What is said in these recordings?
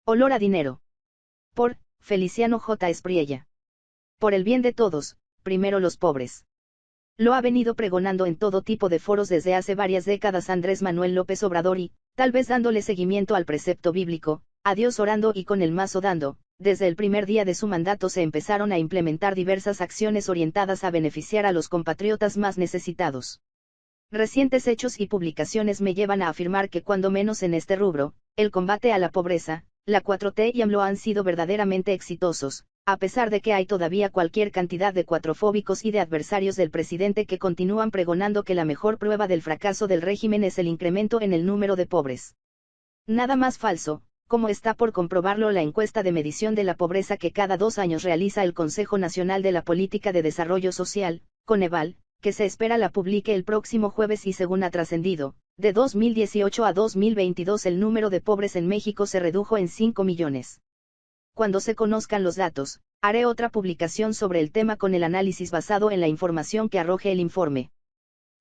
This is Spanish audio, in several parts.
Olor a dinero. Por Feliciano J. Espriella. Por el bien de todos, primero los pobres. Lo ha venido pregonando en todo tipo de foros desde hace varias décadas Andrés Manuel López Obrador y, tal vez dándole seguimiento al precepto bíblico, a Dios orando y con el mazo dando, desde el primer día de su mandato se empezaron a implementar diversas acciones orientadas a beneficiar a los compatriotas más necesitados. Recientes hechos y publicaciones me llevan a afirmar que cuando menos en este rubro, el combate a la pobreza, la 4T y AMLO han sido verdaderamente exitosos, a pesar de que hay todavía cualquier cantidad de cuatrofóbicos y de adversarios del presidente que continúan pregonando que la mejor prueba del fracaso del régimen es el incremento en el número de pobres. Nada más falso, como está por comprobarlo la encuesta de medición de la pobreza que cada 2 años realiza el Consejo Nacional de la Política de Desarrollo Social, Coneval, que se espera la publique el próximo jueves y según ha trascendido, de 2018 a 2022 el número de pobres en México se redujo en 5 millones. Cuando se conozcan los datos, haré otra publicación sobre el tema con el análisis basado en la información que arroje el informe.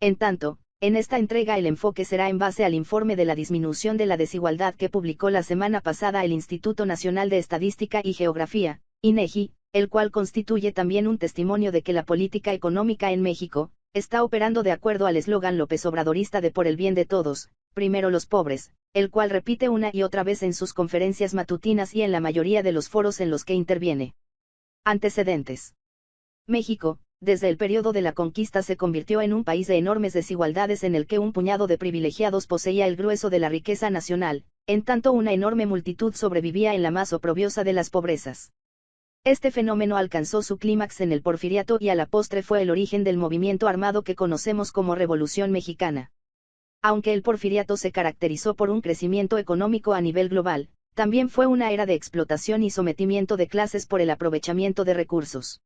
En tanto, en esta entrega el enfoque será en base al informe de la disminución de la desigualdad que publicó la semana pasada el Instituto Nacional de Estadística y Geografía, INEGI, el cual constituye también un testimonio de que la política económica en México está operando de acuerdo al eslogan López Obradorista de por el bien de todos, primero los pobres, el cual repite una y otra vez en sus conferencias matutinas y en la mayoría de los foros en los que interviene. Antecedentes. México, desde el periodo de la conquista se convirtió en un país de enormes desigualdades en el que un puñado de privilegiados poseía el grueso de la riqueza nacional, en tanto una enorme multitud sobrevivía en la más oprobiosa de las pobrezas. Este fenómeno alcanzó su clímax en el Porfiriato y a la postre fue el origen del movimiento armado que conocemos como Revolución Mexicana. Aunque el Porfiriato se caracterizó por un crecimiento económico a nivel global, también fue una era de explotación y sometimiento de clases por el aprovechamiento de recursos.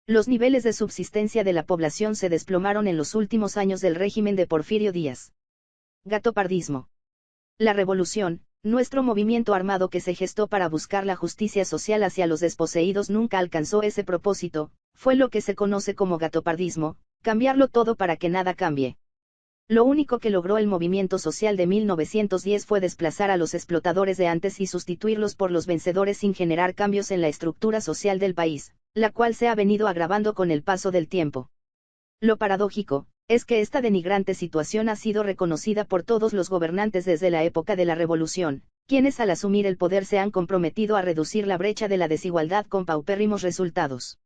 Los niveles de subsistencia de la población se desplomaron en los últimos años del régimen de Porfirio Díaz. Gatopardismo. La revolución, nuestro movimiento armado que se gestó para buscar la justicia social hacia los desposeídos nunca alcanzó ese propósito, fue lo que se conoce como gatopardismo, cambiarlo todo para que nada cambie. Lo único que logró el movimiento social de 1910 fue desplazar a los explotadores de antes y sustituirlos por los vencedores sin generar cambios en la estructura social del país, la cual se ha venido agravando con el paso del tiempo. Lo paradójico es que esta denigrante situación ha sido reconocida por todos los gobernantes desde la época de la Revolución, quienes al asumir el poder se han comprometido a reducir la brecha de la desigualdad con paupérrimos resultados.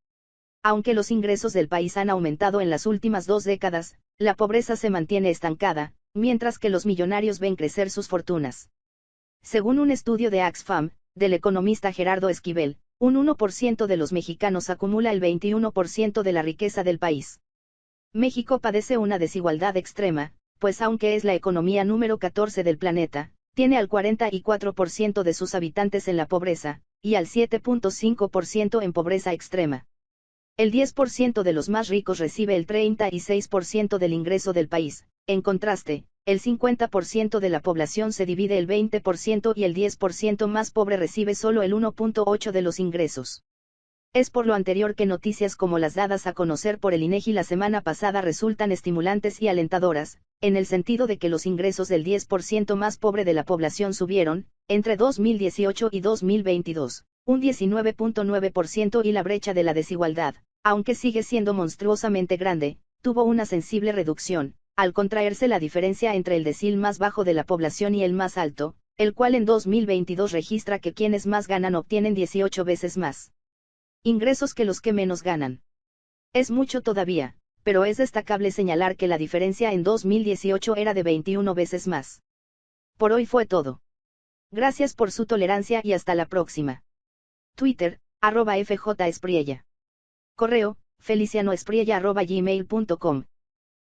Aunque los ingresos del país han aumentado en las últimas 2 décadas, la pobreza se mantiene estancada, mientras que los millonarios ven crecer sus fortunas. Según un estudio de Oxfam, del economista Gerardo Esquivel, un 1% de los mexicanos acumula el 21% de la riqueza del país. México padece una desigualdad extrema, pues aunque es la economía número 14 del planeta, tiene al 44% de sus habitantes en la pobreza, y al 7.5% en pobreza extrema. El 10% de los más ricos recibe el 36% del ingreso del país, en contraste, el 50% de la población se divide el 20% y el 10% más pobre recibe solo el 1.8% de los ingresos. Es por lo anterior que noticias como las dadas a conocer por el INEGI la semana pasada resultan estimulantes y alentadoras, en el sentido de que los ingresos del 10% más pobre de la población subieron, entre 2018 y 2022, un 19.9% y la brecha de la desigualdad, aunque sigue siendo monstruosamente grande, tuvo una sensible reducción, al contraerse la diferencia entre el decil más bajo de la población y el más alto, el cual en 2022 registra que quienes más ganan obtienen 18 veces más ingresos que los que menos ganan. Es mucho todavía, pero es destacable señalar que la diferencia en 2018 era de 21 veces más. Por hoy fue todo. Gracias por su tolerancia y hasta la próxima. Twitter, @FJ Espriella. Correo, felicianoespriella@gmail.com.